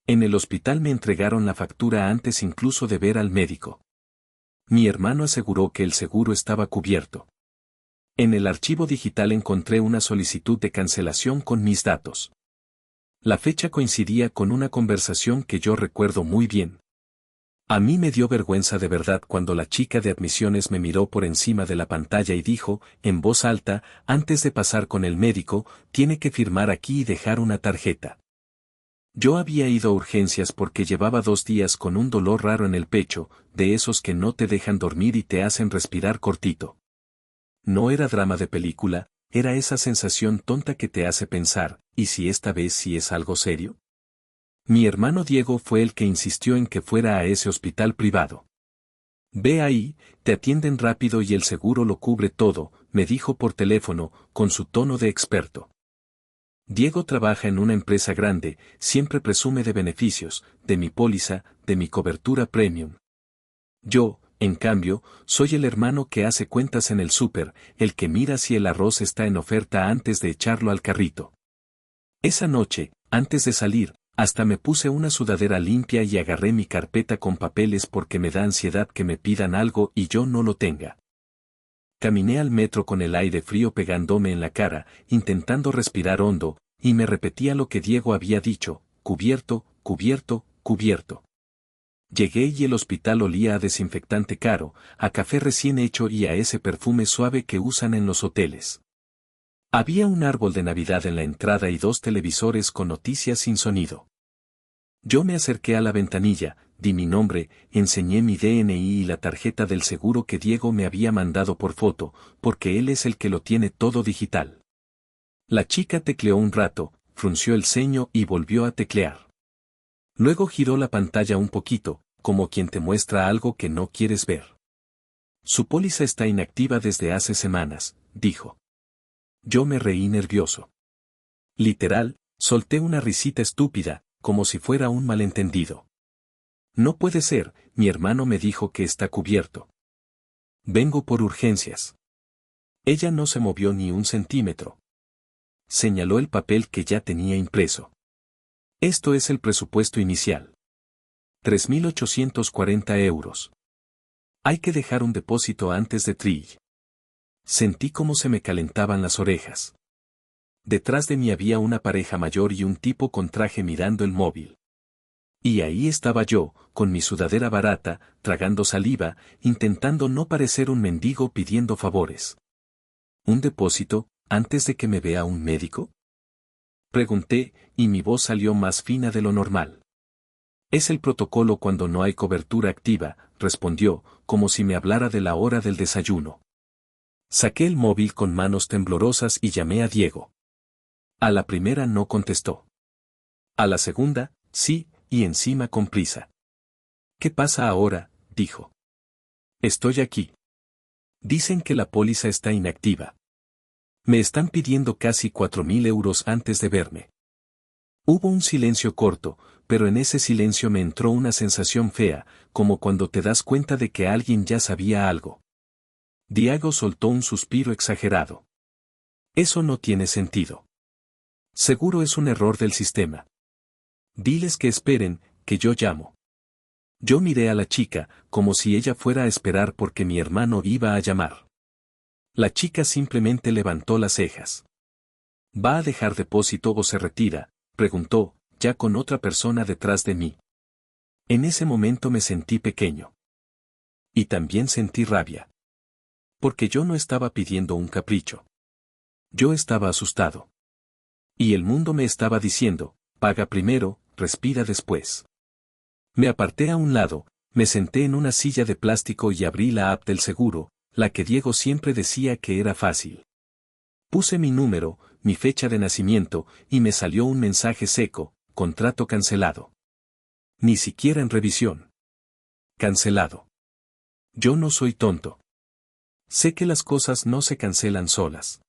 En el hospital me entregaron la factura antes incluso de ver al médico. Mi hermano aseguró que el seguro estaba cubierto. En el archivo digital encontré una solicitud de cancelación con mis datos. La fecha coincidía con una conversación que yo recuerdo muy bien. A mí me dio vergüenza de verdad cuando la chica de admisiones me miró por encima de la pantalla y dijo, en voz alta, antes de pasar con el médico, tiene que firmar aquí y dejar una tarjeta. Yo había ido a urgencias porque llevaba 2 días con un dolor raro en el pecho, de esos que no te dejan dormir y te hacen respirar cortito. No era drama de película, era esa sensación tonta que te hace pensar, ¿y si esta vez sí es algo serio? Mi hermano Diego fue el que insistió en que fuera a ese hospital privado. Ve ahí, te atienden rápido y el seguro lo cubre todo, me dijo por teléfono, con su tono de experto. Diego trabaja en una empresa grande, siempre presume de beneficios, de mi póliza, de mi cobertura premium. Yo, en cambio, soy el hermano que hace cuentas en el súper, el que mira si el arroz está en oferta antes de echarlo al carrito. Esa noche, antes de salir, hasta me puse una sudadera limpia y agarré mi carpeta con papeles porque me da ansiedad que me pidan algo y yo no lo tenga. Caminé al metro con el aire frío pegándome en la cara, intentando respirar hondo, y me repetía lo que Diego había dicho, cubierto, cubierto, cubierto. Llegué y el hospital olía a desinfectante caro, a café recién hecho y a ese perfume suave que usan en los hoteles. Había un árbol de Navidad en la entrada y 2 televisores con noticias sin sonido. Yo me acerqué a la ventanilla, di mi nombre, enseñé mi DNI y la tarjeta del seguro que Diego me había mandado por foto, porque él es el que lo tiene todo digital. La chica tecleó un rato, frunció el ceño y volvió a teclear. Luego giró la pantalla un poquito, como quien te muestra algo que no quieres ver. Su póliza está inactiva desde hace semanas, dijo. Yo me reí nervioso. Literal, solté una risita estúpida, como si fuera un malentendido. No puede ser, mi hermano me dijo que está cubierto. Vengo por urgencias. Ella no se movió ni un centímetro. Señaló el papel que ya tenía impreso. Esto es el presupuesto inicial. 3.840 euros. Hay que dejar un depósito antes de trill. Sentí como se me calentaban las orejas. Detrás de mí había una pareja mayor y un tipo con traje mirando el móvil. Y ahí estaba yo, con mi sudadera barata, tragando saliva, intentando no parecer un mendigo pidiendo favores. ¿Un depósito, antes de que me vea un médico? Pregunté, y mi voz salió más fina de lo normal. Es el protocolo cuando no hay cobertura activa, respondió, como si me hablara de la hora del desayuno. Saqué el móvil con manos temblorosas y llamé a Diego. A la primera no contestó. A la segunda, sí, y encima con prisa. ¿Qué pasa ahora?, dijo. Estoy aquí. Dicen que la póliza está inactiva. Me están pidiendo casi 4.000 euros antes de verme. Hubo un silencio corto, pero en ese silencio me entró una sensación fea, como cuando te das cuenta de que alguien ya sabía algo. Diego soltó un suspiro exagerado. Eso no tiene sentido. Seguro es un error del sistema. Diles que esperen, que yo llamo. Yo miré a la chica, como si ella fuera a esperar porque mi hermano iba a llamar. La chica simplemente levantó las cejas. ¿Va a dejar depósito o se retira?, preguntó, ya con otra persona detrás de mí. En ese momento me sentí pequeño. Y también sentí rabia. Porque yo no estaba pidiendo un capricho. Yo estaba asustado. Y el mundo me estaba diciendo, paga primero, respira después. Me aparté a un lado, me senté en una silla de plástico y abrí la app del seguro, la que Diego siempre decía que era fácil. Puse mi número, mi fecha de nacimiento, y me salió un mensaje seco, contrato cancelado. Ni siquiera en revisión. Cancelado. Yo no soy tonto. Sé que las cosas no se cancelan solas.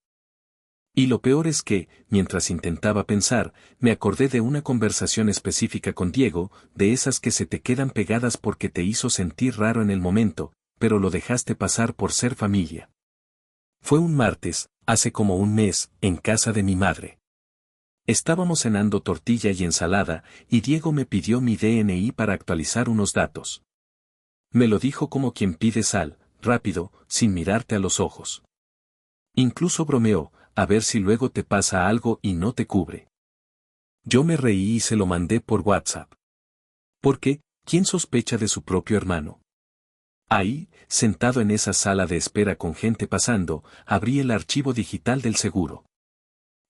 Y lo peor es que, mientras intentaba pensar, me acordé de una conversación específica con Diego, de esas que se te quedan pegadas porque te hizo sentir raro en el momento, pero lo dejaste pasar por ser familia. Fue un martes, hace como un mes, en casa de mi madre. Estábamos cenando tortilla y ensalada, y Diego me pidió mi DNI para actualizar unos datos. Me lo dijo como quien pide sal, rápido, sin mirarte a los ojos. Incluso bromeó, a ver si luego te pasa algo y no te cubre. Yo me reí y se lo mandé por WhatsApp. ¿Por qué? ¿Quién sospecha de su propio hermano? Ahí, sentado en esa sala de espera con gente pasando, abrí el archivo digital del seguro.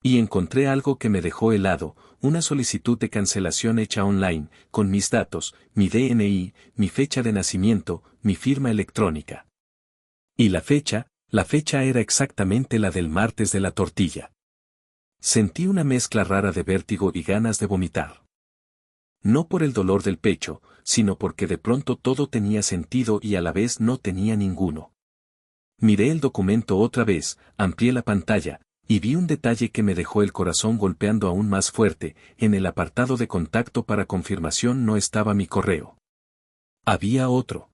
Y encontré algo que me dejó helado, una solicitud de cancelación hecha online, con mis datos, mi DNI, mi fecha de nacimiento, mi firma electrónica. Y la fecha era exactamente la del martes de la tortilla. Sentí una mezcla rara de vértigo y ganas de vomitar. No por el dolor del pecho, sino porque de pronto todo tenía sentido y a la vez no tenía ninguno. Miré el documento otra vez, amplié la pantalla, y vi un detalle que me dejó el corazón golpeando aún más fuerte. En el apartado de contacto para confirmación no estaba mi correo. Había otro.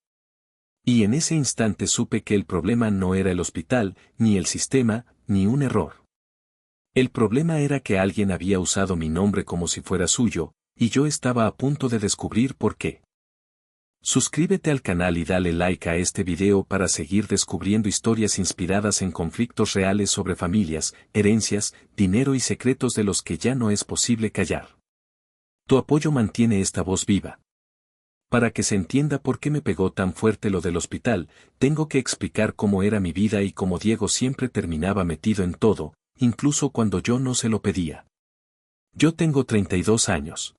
Y en ese instante supe que el problema no era el hospital, ni el sistema, ni un error. El problema era que alguien había usado mi nombre como si fuera suyo, y yo estaba a punto de descubrir por qué. Suscríbete al canal y dale like a este video para seguir descubriendo historias inspiradas en conflictos reales sobre familias, herencias, dinero y secretos de los que ya no es posible callar. Tu apoyo mantiene esta voz viva. Para que se entienda por qué me pegó tan fuerte lo del hospital, tengo que explicar cómo era mi vida y cómo Diego siempre terminaba metido en todo, incluso cuando yo no se lo pedía. Yo tengo 32 años.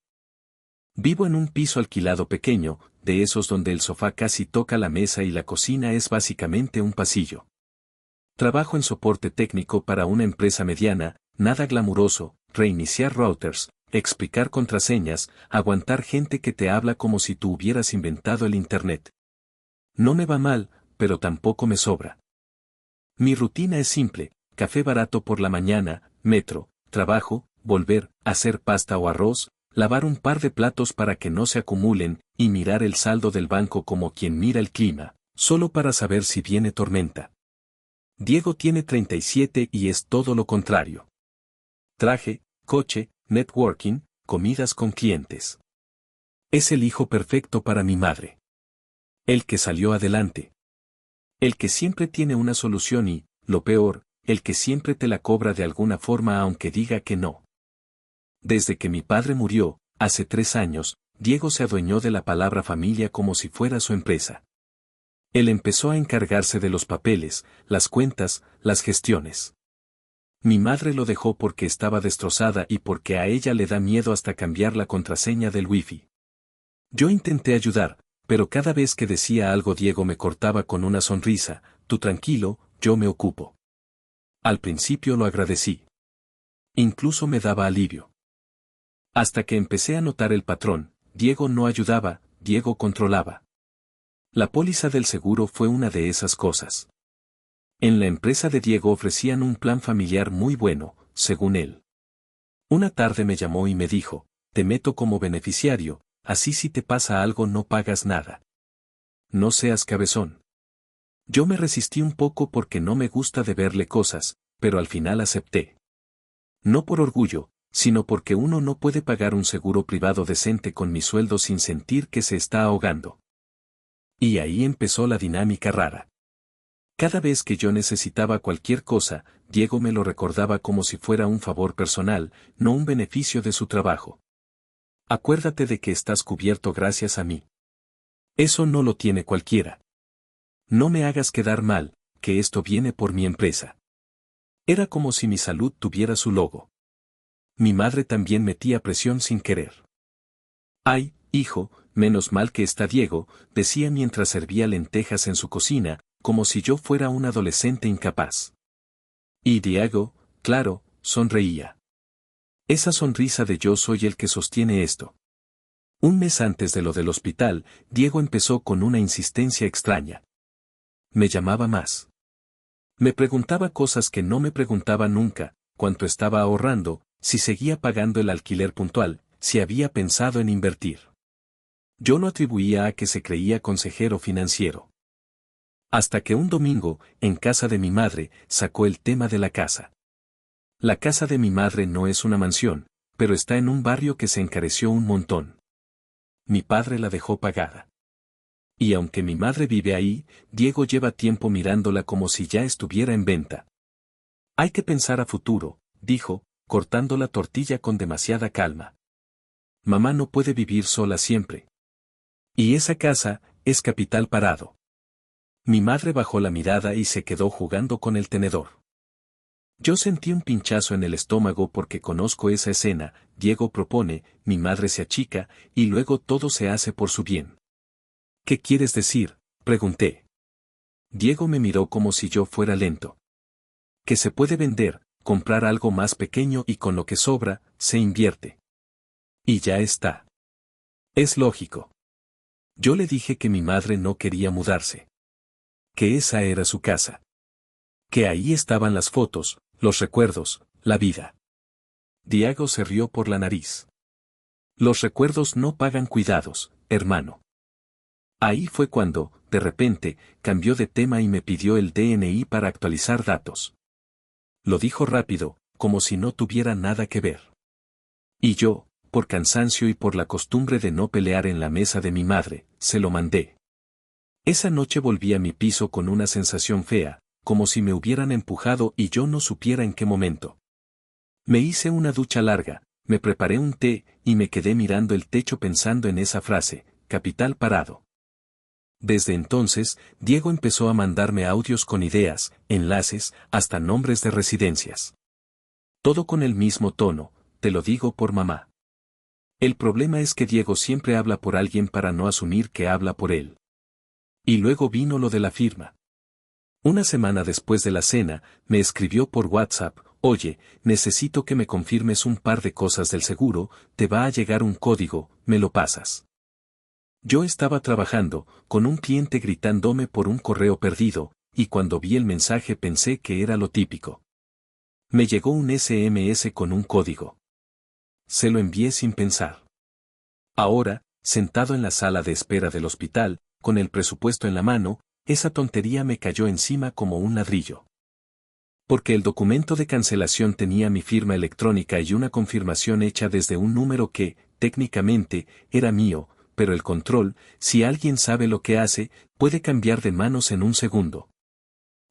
Vivo en un piso alquilado pequeño, de esos donde el sofá casi toca la mesa y la cocina es básicamente un pasillo. Trabajo en soporte técnico para una empresa mediana, nada glamuroso, reiniciar routers, explicar contraseñas, aguantar gente que te habla como si tú hubieras inventado el Internet. No me va mal, pero tampoco me sobra. Mi rutina es simple: café barato por la mañana, metro, trabajo, volver, hacer pasta o arroz, lavar un par de platos para que no se acumulen, y mirar el saldo del banco como quien mira el clima, solo para saber si viene tormenta. Diego tiene 37 y es todo lo contrario. Traje, coche, networking, comidas con clientes. Es el hijo perfecto para mi madre. El que salió adelante. El que siempre tiene una solución y, lo peor, el que siempre te la cobra de alguna forma aunque diga que no. Desde que mi padre murió, hace 3 años, Diego se adueñó de la palabra familia como si fuera su empresa. Él empezó a encargarse de los papeles, las cuentas, las gestiones. Mi madre lo dejó porque estaba destrozada y porque a ella le da miedo hasta cambiar la contraseña del wifi. Yo intenté ayudar, pero cada vez que decía algo Diego me cortaba con una sonrisa: tú tranquilo, yo me ocupo. Al principio lo agradecí. Incluso me daba alivio. Hasta que empecé a notar el patrón: Diego no ayudaba, Diego controlaba. La póliza del seguro fue una de esas cosas. En la empresa de Diego ofrecían un plan familiar muy bueno, según él. Una tarde me llamó y me dijo: te meto como beneficiario, así si te pasa algo no pagas nada. No seas cabezón. Yo me resistí un poco porque no me gusta deberle cosas, pero al final acepté. No por orgullo, sino porque uno no puede pagar un seguro privado decente con mi sueldo sin sentir que se está ahogando. Y ahí empezó la dinámica rara. Cada vez que yo necesitaba cualquier cosa, Diego me lo recordaba como si fuera un favor personal, no un beneficio de su trabajo. Acuérdate de que estás cubierto gracias a mí. Eso no lo tiene cualquiera. No me hagas quedar mal, que esto viene por mi empresa. Era como si mi salud tuviera su logo. Mi madre también metía presión sin querer. Ay, hijo, menos mal que está Diego, decía mientras servía lentejas en su cocina, como si yo fuera un adolescente incapaz. Y Diego, claro, sonreía. Esa sonrisa de yo soy el que sostiene esto. Un mes antes de lo del hospital, Diego empezó con una insistencia extraña. Me llamaba más. Me preguntaba cosas que no me preguntaba nunca: cuánto estaba ahorrando, si seguía pagando el alquiler puntual, si había pensado en invertir. Yo lo atribuía a que se creía consejero financiero. Hasta que un domingo, en casa de mi madre, sacó el tema de la casa. La casa de mi madre no es una mansión, pero está en un barrio que se encareció un montón. Mi padre la dejó pagada. Y aunque mi madre vive ahí, Diego lleva tiempo mirándola como si ya estuviera en venta. Hay que pensar a futuro, dijo, cortando la tortilla con demasiada calma. Mamá no puede vivir sola siempre. Y esa casa es capital parado. Mi madre bajó la mirada y se quedó jugando con el tenedor. Yo sentí un pinchazo en el estómago porque conozco esa escena. Diego propone, mi madre se achica, y luego todo se hace por su bien. ¿Qué quieres decir?, pregunté. Diego me miró como si yo fuera lento. Que se puede vender, comprar algo más pequeño y con lo que sobra, se invierte. Y ya está. Es lógico. Yo le dije que mi madre no quería mudarse. Que esa era su casa. Que ahí estaban las fotos, los recuerdos, la vida. Diego se rió por la nariz. Los recuerdos no pagan cuidados, hermano. Ahí fue cuando, de repente, cambió de tema y me pidió el DNI para actualizar datos. Lo dijo rápido, como si no tuviera nada que ver. Y yo, por cansancio y por la costumbre de no pelear en la mesa de mi madre, se lo mandé. Esa noche volví a mi piso con una sensación fea, como si me hubieran empujado y yo no supiera en qué momento. Me hice una ducha larga, me preparé un té y me quedé mirando el techo pensando en esa frase, capital parado. Desde entonces, Diego empezó a mandarme audios con ideas, enlaces, hasta nombres de residencias. Todo con el mismo tono, te lo digo por mamá. El problema es que Diego siempre habla por alguien para no asumir que habla por él. Y luego vino lo de la firma. Una semana después de la cena, me escribió por WhatsApp, oye, necesito que me confirmes un par de cosas del seguro, te va a llegar un código, ¿me lo pasas? Yo estaba trabajando, con un cliente gritándome por un correo perdido, y cuando vi el mensaje pensé que era lo típico. Me llegó un SMS con un código. Se lo envié sin pensar. Ahora, sentado en la sala de espera del hospital, con el presupuesto en la mano, esa tontería me cayó encima como un ladrillo. Porque el documento de cancelación tenía mi firma electrónica y una confirmación hecha desde un número que, técnicamente, era mío, pero el control, si alguien sabe lo que hace, puede cambiar de manos en un segundo.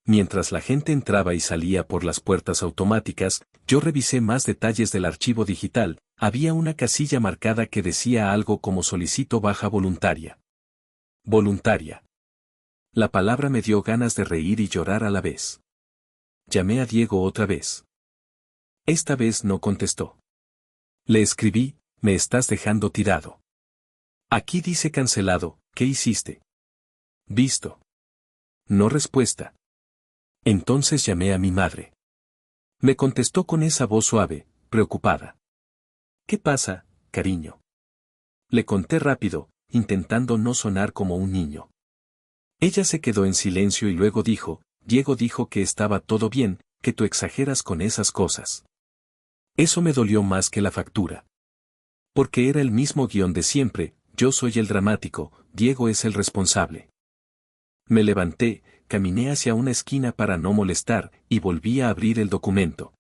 Mientras la gente entraba y salía por las puertas automáticas, yo revisé más detalles del archivo digital, había una casilla marcada que decía algo como solicito baja voluntaria. Voluntaria. La palabra me dio ganas de reír y llorar a la vez. Llamé a Diego otra vez. Esta vez no contestó. Le escribí, me estás dejando tirado. Aquí dice cancelado, ¿qué hiciste? Visto. No respuesta. Entonces llamé a mi madre. Me contestó con esa voz suave, preocupada. ¿Qué pasa, cariño? Le conté rápido, intentando no sonar como un niño. Ella se quedó en silencio y luego dijo, Diego dijo que estaba todo bien, que tú exageras con esas cosas. Eso me dolió más que la factura. Porque era el mismo guión de siempre, yo soy el dramático, Diego es el responsable. Me levanté, caminé hacia una esquina para no molestar, y volví a abrir el documento.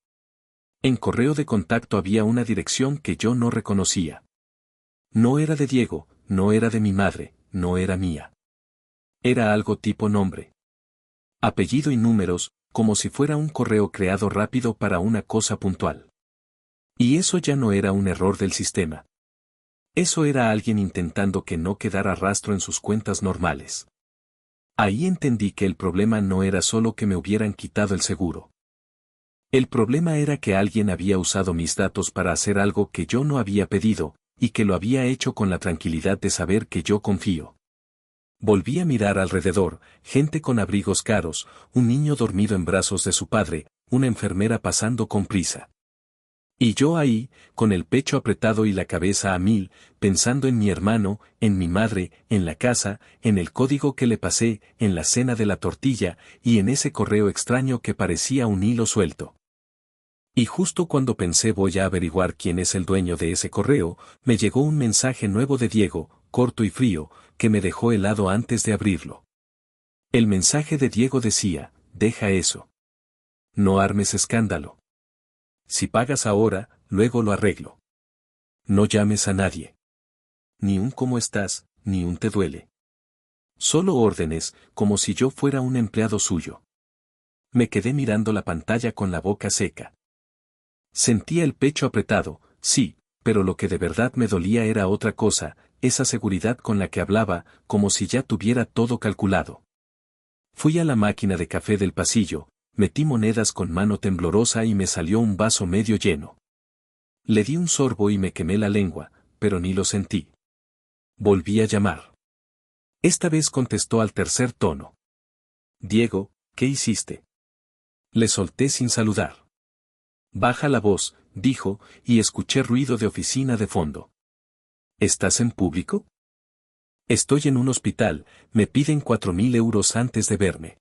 En correo de contacto había una dirección que yo no reconocía. No era de Diego, no era de mi madre, no era mía. Era algo tipo nombre. Apellido y números, como si fuera un correo creado rápido para una cosa puntual. Y eso ya no era un error del sistema. Eso era alguien intentando que no quedara rastro en sus cuentas normales. Ahí entendí que el problema no era solo que me hubieran quitado el seguro. El problema era que alguien había usado mis datos para hacer algo que yo no había pedido, y que lo había hecho con la tranquilidad de saber que yo confío. Volví a mirar alrededor, gente con abrigos caros, un niño dormido en brazos de su padre, una enfermera pasando con prisa. Y yo ahí, con el pecho apretado y la cabeza a mil, pensando en mi hermano, en mi madre, en la casa, en el código que le pasé, en la cena de la tortilla, y en ese correo extraño que parecía un hilo suelto. Y justo cuando pensé voy a averiguar quién es el dueño de ese correo, me llegó un mensaje nuevo de Diego, corto y frío, que me dejó helado antes de abrirlo. El mensaje de Diego decía, deja eso. No armes escándalo. Si pagas ahora, luego lo arreglo. No llames a nadie. Ni un cómo estás, ni un te duele. Solo órdenes, como si yo fuera un empleado suyo. Me quedé mirando la pantalla con la boca seca. Sentía el pecho apretado, sí, pero lo que de verdad me dolía era otra cosa, esa seguridad con la que hablaba, como si ya tuviera todo calculado. Fui a la máquina de café del pasillo, metí monedas con mano temblorosa y me salió un vaso medio lleno. Le di un sorbo y me quemé la lengua, pero ni lo sentí. Volví a llamar. Esta vez contestó al tercer tono. Diego, ¿qué hiciste? Le solté sin saludar. Baja la voz, dijo, y escuché ruido de oficina de fondo. ¿Estás en público? Estoy en un hospital, me piden 4.000 euros antes de verme.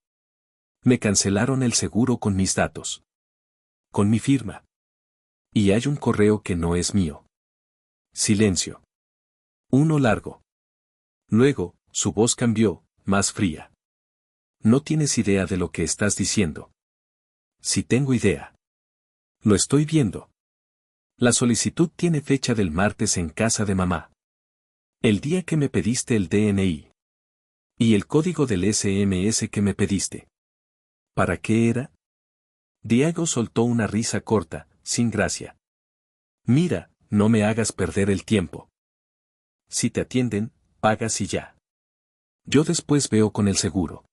Me cancelaron el seguro con mis datos. Con mi firma. Y hay un correo que no es mío. Silencio. Uno largo. Luego, su voz cambió, más fría. No tienes idea de lo que estás diciendo. Sí tengo idea. Lo estoy viendo. La solicitud tiene fecha del martes en casa de mamá. El día que me pediste el DNI. Y el código del SMS que me pediste. ¿Para qué era? Diego soltó una risa corta, sin gracia. Mira, no me hagas perder el tiempo. Si te atienden, pagas y ya. Yo después veo con el seguro.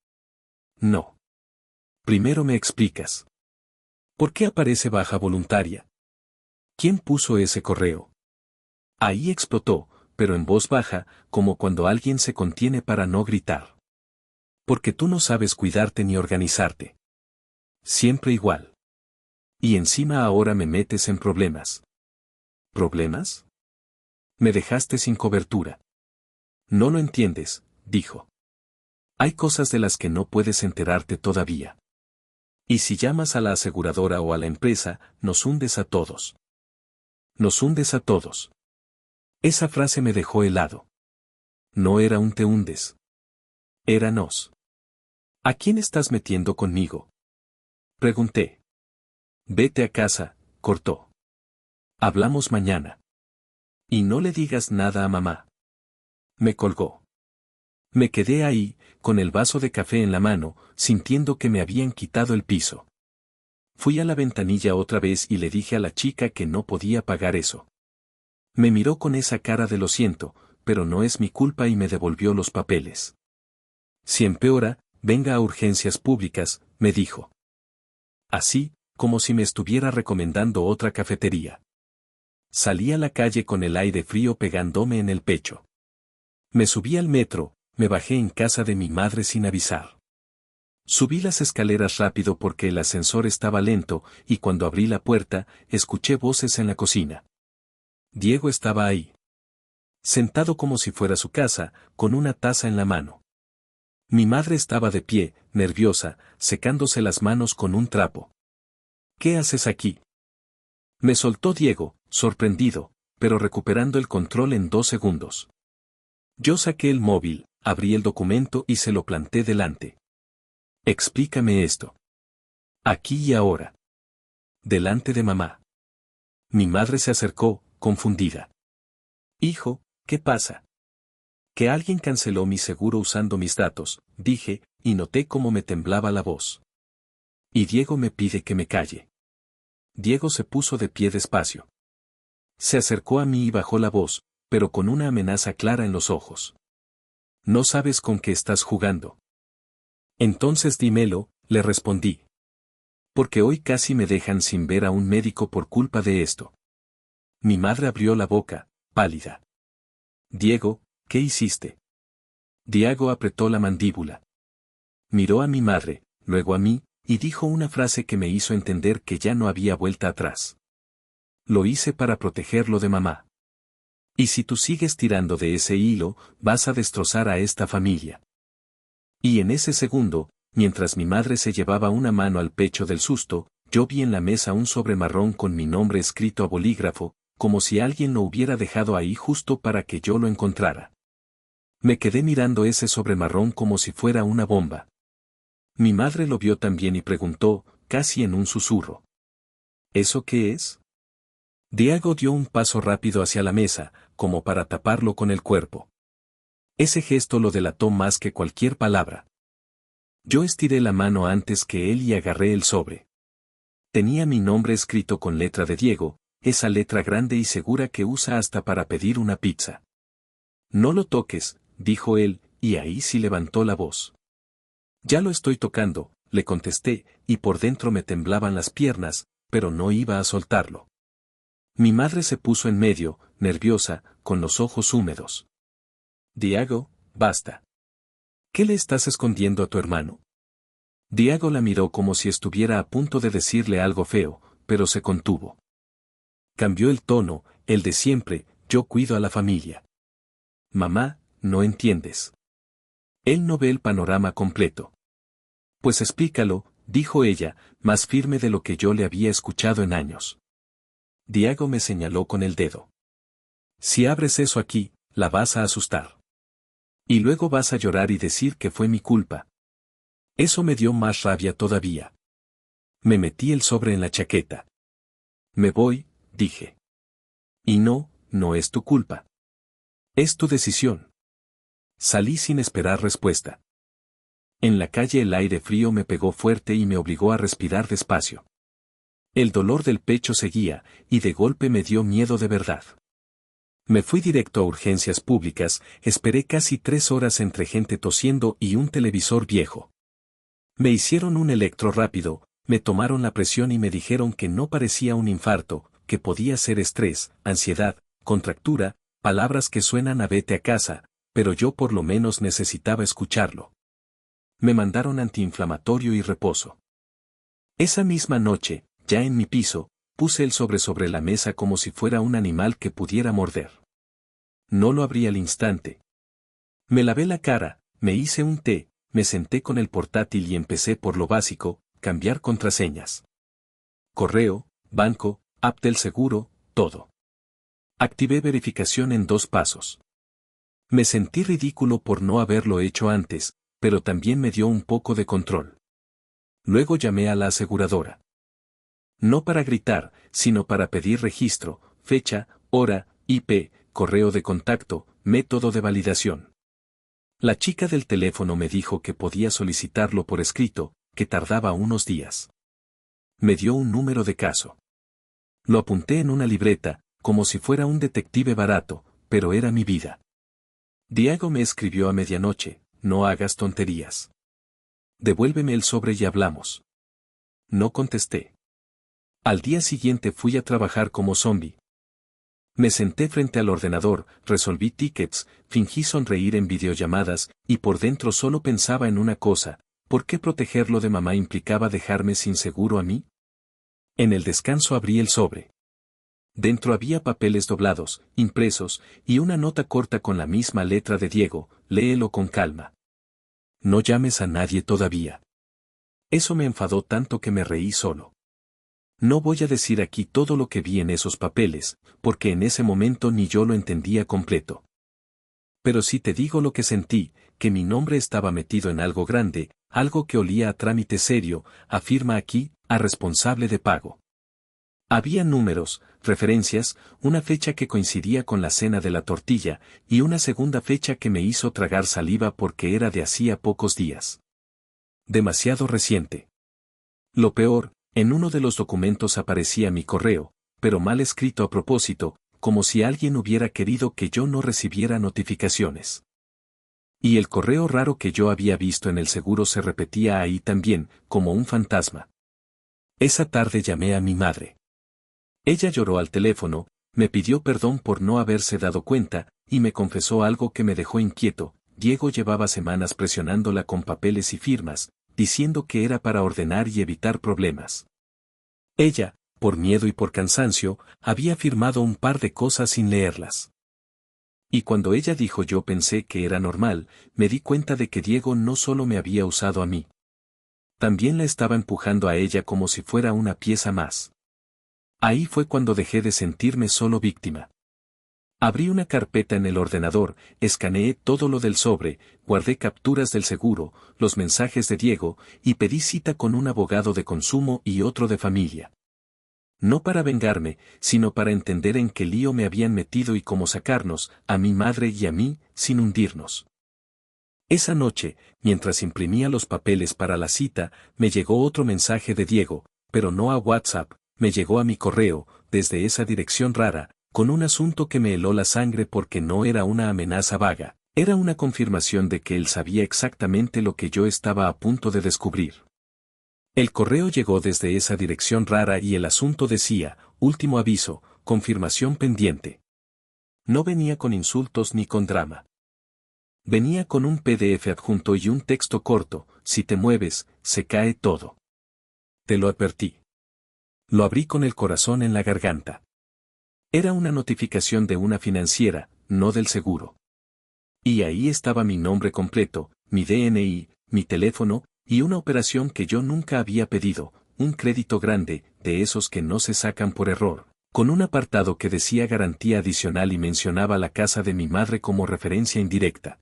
No. Primero me explicas. ¿Por qué aparece baja voluntaria? ¿Quién puso ese correo? Ahí explotó, pero en voz baja, como cuando alguien se contiene para no gritar. Porque tú no sabes cuidarte ni organizarte. Siempre igual. Y encima ahora me metes en problemas. ¿Problemas? Me dejaste sin cobertura. No lo entiendes, dijo. Hay cosas de las que no puedes enterarte todavía. Y si llamas a la aseguradora o a la empresa, nos hundes a todos. Nos hundes a todos. Esa frase me dejó helado. No era un te hundes. Era nos. ¿A quién estás metiendo conmigo? Pregunté. Vete a casa, cortó. Hablamos mañana. Y no le digas nada a mamá. Me colgó. Me quedé ahí, con el vaso de café en la mano, sintiendo que me habían quitado el piso. Fui a la ventanilla otra vez y le dije a la chica que no podía pagar eso. Me miró con esa cara de lo siento, pero no es mi culpa y me devolvió los papeles. Si empeora, venga a urgencias públicas, me dijo. Así, como si me estuviera recomendando otra cafetería. Salí a la calle con el aire frío pegándome en el pecho. Me subí al metro, me bajé en casa de mi madre sin avisar. Subí las escaleras rápido porque el ascensor estaba lento, y cuando abrí la puerta, escuché voces en la cocina. Diego estaba ahí. Sentado como si fuera su casa, con una taza en la mano. Mi madre estaba de pie, nerviosa, secándose las manos con un trapo. ¿Qué haces aquí? Me soltó Diego, sorprendido, pero recuperando el control en 2 segundos. Yo saqué el móvil, abrí el documento y se lo planté delante. Explícame esto. Aquí y ahora. Delante de mamá. Mi madre se acercó, confundida. Hijo, ¿qué pasa? Que alguien canceló mi seguro usando mis datos, dije, y noté cómo me temblaba la voz. Y Diego me pide que me calle. Diego se puso de pie despacio. Se acercó a mí y bajó la voz, pero con una amenaza clara en los ojos. No sabes con qué estás jugando. Entonces dímelo, le respondí. Porque hoy casi me dejan sin ver a un médico por culpa de esto. Mi madre abrió la boca, pálida. Diego, ¿qué hiciste? Diego apretó la mandíbula. Miró a mi madre, luego a mí, y dijo una frase que me hizo entender que ya no había vuelta atrás. Lo hice para protegerlo de mamá. Y si tú sigues tirando de ese hilo, vas a destrozar a esta familia. Y en ese segundo, mientras mi madre se llevaba una mano al pecho del susto, yo vi en la mesa un sobre marrón con mi nombre escrito a bolígrafo, como si alguien lo hubiera dejado ahí justo para que yo lo encontrara. Me quedé mirando ese sobre marrón como si fuera una bomba. Mi madre lo vio también y preguntó, casi en un susurro. ¿Eso qué es? Diego dio un paso rápido hacia la mesa, como para taparlo con el cuerpo. Ese gesto lo delató más que cualquier palabra. Yo estiré la mano antes que él y agarré el sobre. Tenía mi nombre escrito con letra de Diego, esa letra grande y segura que usa hasta para pedir una pizza. No lo toques, dijo él, y ahí sí levantó la voz. Ya lo estoy tocando, le contesté, y por dentro me temblaban las piernas, pero no iba a soltarlo. Mi madre se puso en medio, nerviosa, con los ojos húmedos. Diego, basta. ¿Qué le estás escondiendo a tu hermano? Diego la miró como si estuviera a punto de decirle algo feo, pero se contuvo. Cambió el tono, el de siempre, yo cuido a la familia. Mamá, no entiendes. Él no ve el panorama completo. Pues explícalo, dijo ella, más firme de lo que yo le había escuchado en años. Diego me señaló con el dedo. Si abres eso aquí, la vas a asustar. Y luego vas a llorar y decir que fue mi culpa. Eso me dio más rabia todavía. Me metí el sobre en la chaqueta. Me voy, dije. Y no, no es tu culpa. Es tu decisión. Salí sin esperar respuesta. En la calle el aire frío me pegó fuerte y me obligó a respirar despacio. El dolor del pecho seguía, y de golpe me dio miedo de verdad. Me fui directo a urgencias públicas, esperé casi 3 horas entre gente tosiendo y un televisor viejo. Me hicieron un electro rápido, me tomaron la presión y me dijeron que no parecía un infarto, que podía ser estrés, ansiedad, contractura, palabras que suenan a vete a casa, pero yo por lo menos necesitaba escucharlo. Me mandaron antiinflamatorio y reposo. Esa misma noche, ya en mi piso, puse el sobre la mesa como si fuera un animal que pudiera morder. No lo abrí al instante. Me lavé la cara, me hice un té, me senté con el portátil y empecé por lo básico, cambiar contraseñas. Correo, banco, app del seguro, todo. Activé verificación en 2 pasos. Me sentí ridículo por no haberlo hecho antes, pero también me dio un poco de control. Luego llamé a la aseguradora. No para gritar, sino para pedir registro, fecha, hora, IP, correo de contacto, método de validación. La chica del teléfono me dijo que podía solicitarlo por escrito, que tardaba unos días. Me dio un número de caso. Lo apunté en una libreta, como si fuera un detective barato, pero era mi vida. Diego me escribió a medianoche, no hagas tonterías. Devuélveme el sobre y hablamos. No contesté. Al día siguiente fui a trabajar como zombie. Me senté frente al ordenador, resolví tickets, fingí sonreír en videollamadas, y por dentro solo pensaba en una cosa, ¿por qué protegerlo de mamá implicaba dejarme sin seguro a mí? En el descanso abrí el sobre. Dentro había papeles doblados, impresos, y una nota corta con la misma letra de Diego, léelo con calma. No llames a nadie todavía. Eso me enfadó tanto que me reí solo. No voy a decir aquí todo lo que vi en esos papeles, porque en ese momento ni yo lo entendía completo. Pero sí te digo lo que sentí, que mi nombre estaba metido en algo grande, algo que olía a trámite serio, afirma aquí, a responsable de pago. Había números, referencias, una fecha que coincidía con la cena de la tortilla, y una segunda fecha que me hizo tragar saliva porque era de hacía pocos días. Demasiado reciente. Lo peor, en uno de los documentos aparecía mi correo, pero mal escrito a propósito, como si alguien hubiera querido que yo no recibiera notificaciones. Y el correo raro que yo había visto en el seguro se repetía ahí también, como un fantasma. Esa tarde llamé a mi madre. Ella lloró al teléfono, me pidió perdón por no haberse dado cuenta, y me confesó algo que me dejó inquieto. Diego llevaba semanas presionándola con papeles y firmas, diciendo que era para ordenar y evitar problemas. Ella, por miedo y por cansancio, había firmado un par de cosas sin leerlas. Y cuando ella dijo yo pensé que era normal, me di cuenta de que Diego no solo me había usado a mí. También la estaba empujando a ella como si fuera una pieza más. Ahí fue cuando dejé de sentirme solo víctima. Abrí una carpeta en el ordenador, escaneé todo lo del sobre, guardé capturas del seguro, los mensajes de Diego, y pedí cita con un abogado de consumo y otro de familia. No para vengarme, sino para entender en qué lío me habían metido y cómo sacarnos, a mi madre y a mí, sin hundirnos. Esa noche, mientras imprimía los papeles para la cita, me llegó otro mensaje de Diego, pero no a WhatsApp, me llegó a mi correo, desde esa dirección rara, con un asunto que me heló la sangre porque no era una amenaza vaga, era una confirmación de que él sabía exactamente lo que yo estaba a punto de descubrir. El correo llegó desde esa dirección rara y el asunto decía, último aviso, confirmación pendiente. No venía con insultos ni con drama. Venía con un PDF adjunto y un texto corto, si te mueves, se cae todo. Te lo advertí. Lo abrí con el corazón en la garganta. Era una notificación de una financiera, no del seguro. Y ahí estaba mi nombre completo, mi DNI, mi teléfono, y una operación que yo nunca había pedido, un crédito grande, de esos que no se sacan por error, con un apartado que decía garantía adicional y mencionaba la casa de mi madre como referencia indirecta.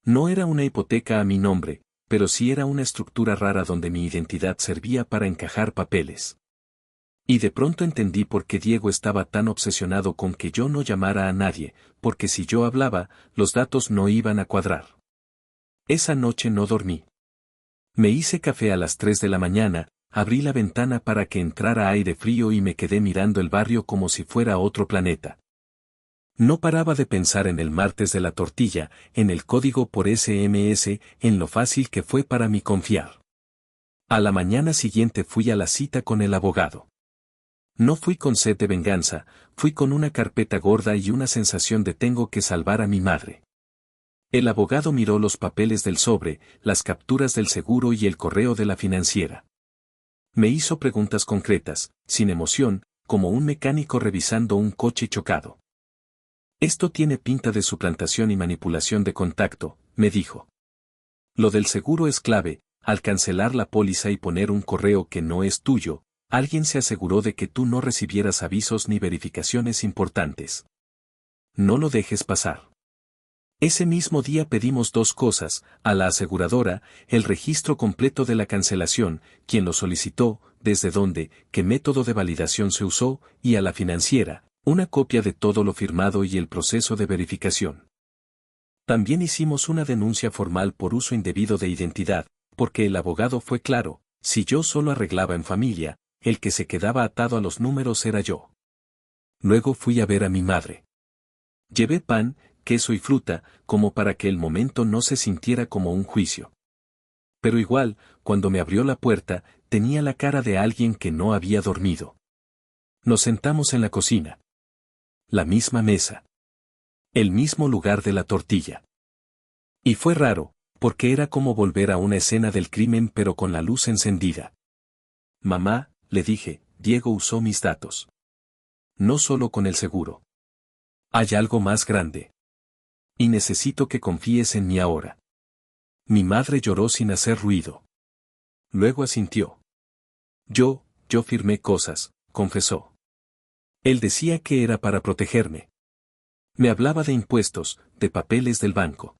No era una hipoteca a mi nombre, pero sí era una estructura rara donde mi identidad servía para encajar papeles. Y de pronto entendí por qué Diego estaba tan obsesionado con que yo no llamara a nadie, porque si yo hablaba, los datos no iban a cuadrar. Esa noche no dormí. Me hice café a las 3 de la mañana, abrí la ventana para que entrara aire frío y me quedé mirando el barrio como si fuera otro planeta. No paraba de pensar en el martes de la tortilla, en el código por SMS, en lo fácil que fue para mí confiar. A la mañana siguiente fui a la cita con el abogado. No fui con sed de venganza, fui con una carpeta gorda y una sensación de tengo que salvar a mi madre. El abogado miró los papeles del sobre, las capturas del seguro y el correo de la financiera. Me hizo preguntas concretas, sin emoción, como un mecánico revisando un coche chocado. Esto tiene pinta de suplantación y manipulación de contacto, me dijo. Lo del seguro es clave, al cancelar la póliza y poner un correo que no es tuyo, alguien se aseguró de que tú no recibieras avisos ni verificaciones importantes. No lo dejes pasar. Ese mismo día pedimos dos cosas, a la aseguradora, el registro completo de la cancelación, quien lo solicitó, desde dónde, qué método de validación se usó, y a la financiera, una copia de todo lo firmado y el proceso de verificación. También hicimos una denuncia formal por uso indebido de identidad, porque el abogado fue claro, si yo solo arreglaba en familia, el que se quedaba atado a los números era yo. Luego fui a ver a mi madre. Llevé pan, queso y fruta, como para que el momento no se sintiera como un juicio. Pero igual, cuando me abrió la puerta, tenía la cara de alguien que no había dormido. Nos sentamos en la cocina. La misma mesa. El mismo lugar de la tortilla. Y fue raro, porque era como volver a una escena del crimen pero con la luz encendida. Mamá, le dije, Diego usó mis datos. No solo con el seguro. Hay algo más grande. Y necesito que confíes en mí ahora. Mi madre lloró sin hacer ruido. Luego asintió. Yo firmé cosas, confesó. Él decía que era para protegerme. Me hablaba de impuestos, de papeles del banco.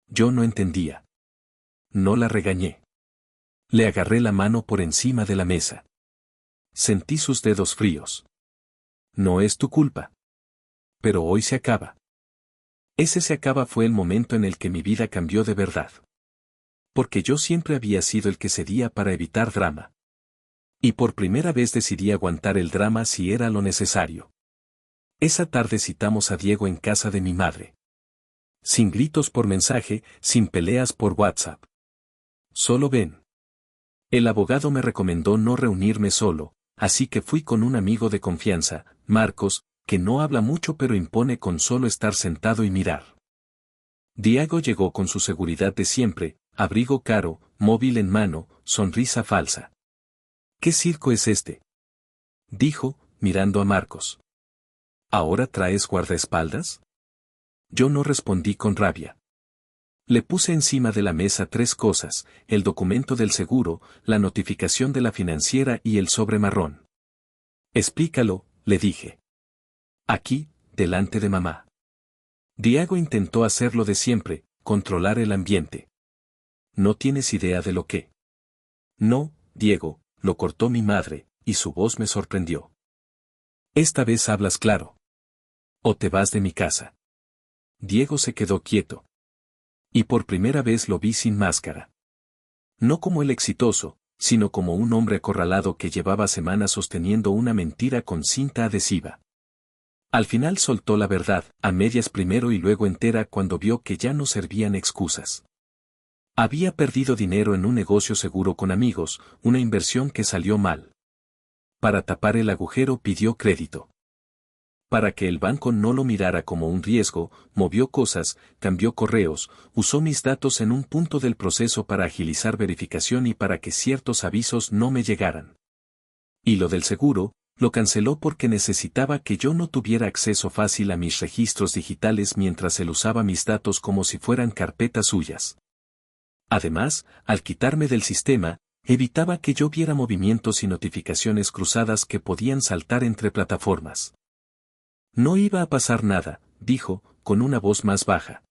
Yo no entendía. No la regañé. Le agarré la mano por encima de la mesa. Sentí sus dedos fríos. No es tu culpa. Pero hoy se acaba. Ese se acaba fue el momento en el que mi vida cambió de verdad. Porque yo siempre había sido el que cedía para evitar drama. Y por primera vez decidí aguantar el drama si era lo necesario. Esa tarde citamos a Diego en casa de mi madre. Sin gritos por mensaje, sin peleas por WhatsApp. Solo ven. El abogado me recomendó no reunirme solo, así que fui con un amigo de confianza, Marcos, que no habla mucho pero impone con solo estar sentado y mirar. Diego llegó con su seguridad de siempre, abrigo caro, móvil en mano, sonrisa falsa. ¿Qué circo es este?, dijo, mirando a Marcos. ¿Ahora traes guardaespaldas? Yo no respondí con rabia. Le puse encima de la mesa tres cosas, el documento del seguro, la notificación de la financiera y el sobre marrón. Explícalo, le dije. Aquí, delante de mamá. Diego intentó hacer lo de siempre, controlar el ambiente. No tienes idea de lo que. No, Diego, lo cortó mi madre, y su voz me sorprendió. Esta vez hablas claro. O te vas de mi casa. Diego se quedó quieto. Y por primera vez lo vi sin máscara. No como el exitoso, sino como un hombre acorralado que llevaba semanas sosteniendo una mentira con cinta adhesiva. Al final soltó la verdad, a medias primero y luego entera cuando vio que ya no servían excusas. Había perdido dinero en un negocio seguro con amigos, una inversión que salió mal. Para tapar el agujero pidió crédito. Para que el banco no lo mirara como un riesgo, movió cosas, cambió correos, usó mis datos en un punto del proceso para agilizar verificación y para que ciertos avisos no me llegaran. Y lo del seguro, lo canceló porque necesitaba que yo no tuviera acceso fácil a mis registros digitales mientras él usaba mis datos como si fueran carpetas suyas. Además, al quitarme del sistema, evitaba que yo viera movimientos y notificaciones cruzadas que podían saltar entre plataformas. No iba a pasar nada, dijo, con una voz más baja.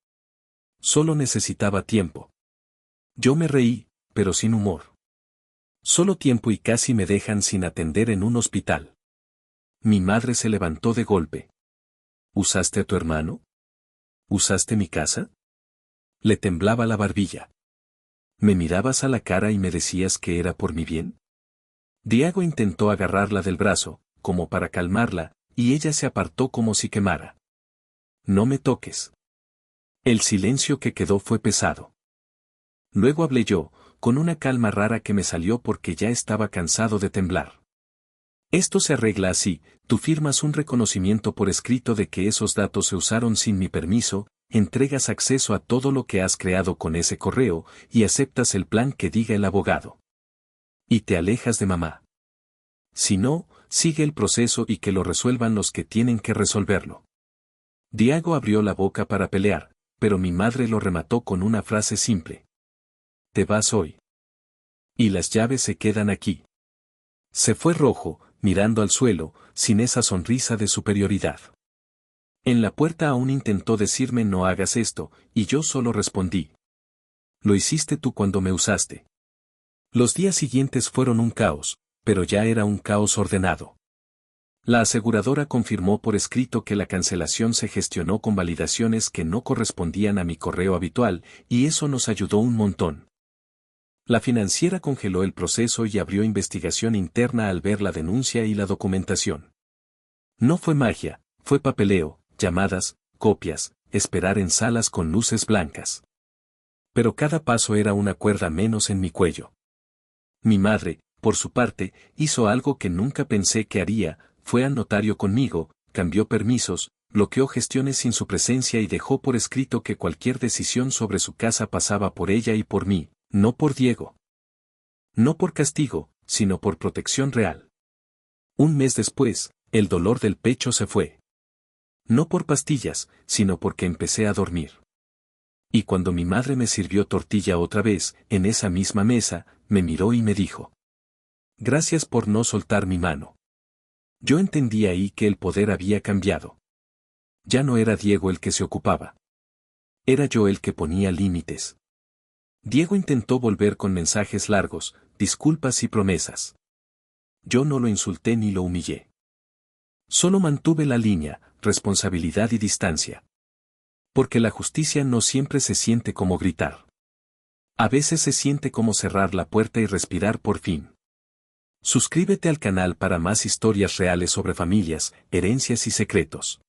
Solo necesitaba tiempo. Yo me reí, pero sin humor. Solo tiempo y casi me dejan sin atender en un hospital. Mi madre se levantó de golpe. ¿Usaste a tu hermano? ¿Usaste mi casa? Le temblaba la barbilla. ¿Me mirabas a la cara y me decías que era por mi bien? Diego intentó agarrarla del brazo, como para calmarla, y ella se apartó como si quemara. No me toques. El silencio que quedó fue pesado. Luego hablé yo, con una calma rara que me salió porque ya estaba cansado de temblar. Esto se arregla así, tú firmas un reconocimiento por escrito de que esos datos se usaron sin mi permiso, entregas acceso a todo lo que has creado con ese correo, y aceptas el plan que diga el abogado. Y te alejas de mamá. Si no, sigue el proceso y que lo resuelvan los que tienen que resolverlo. Diego abrió la boca para pelear, pero mi madre lo remató con una frase simple. Te vas hoy. Y las llaves se quedan aquí. Se fue rojo, mirando al suelo, sin esa sonrisa de superioridad. En la puerta aún intentó decirme no hagas esto, y yo solo respondí. Lo hiciste tú cuando me usaste. Los días siguientes fueron un caos, pero ya era un caos ordenado. La aseguradora confirmó por escrito que la cancelación se gestionó con validaciones que no correspondían a mi correo habitual, y eso nos ayudó un montón. La financiera congeló el proceso y abrió investigación interna al ver la denuncia y la documentación. No fue magia, fue papeleo, llamadas, copias, esperar en salas con luces blancas. Pero cada paso era una cuerda menos en mi cuello. Mi madre, por su parte, hizo algo que nunca pensé que haría, fue al notario conmigo, cambió permisos, bloqueó gestiones sin su presencia y dejó por escrito que cualquier decisión sobre su casa pasaba por ella y por mí, no por Diego. No por castigo, sino por protección real. Un mes después, el dolor del pecho se fue. No por pastillas, sino porque empecé a dormir. Y cuando mi madre me sirvió tortilla otra vez, en esa misma mesa, me miró y me dijo. Gracias por no soltar mi mano. Yo entendí ahí que el poder había cambiado. Ya no era Diego el que se ocupaba. Era yo el que ponía límites. Diego intentó volver con mensajes largos, disculpas y promesas. Yo no lo insulté ni lo humillé. Solo mantuve la línea, responsabilidad y distancia. Porque la justicia no siempre se siente como gritar. A veces se siente como cerrar la puerta y respirar por fin. Suscríbete al canal para más historias reales sobre familias, herencias y secretos.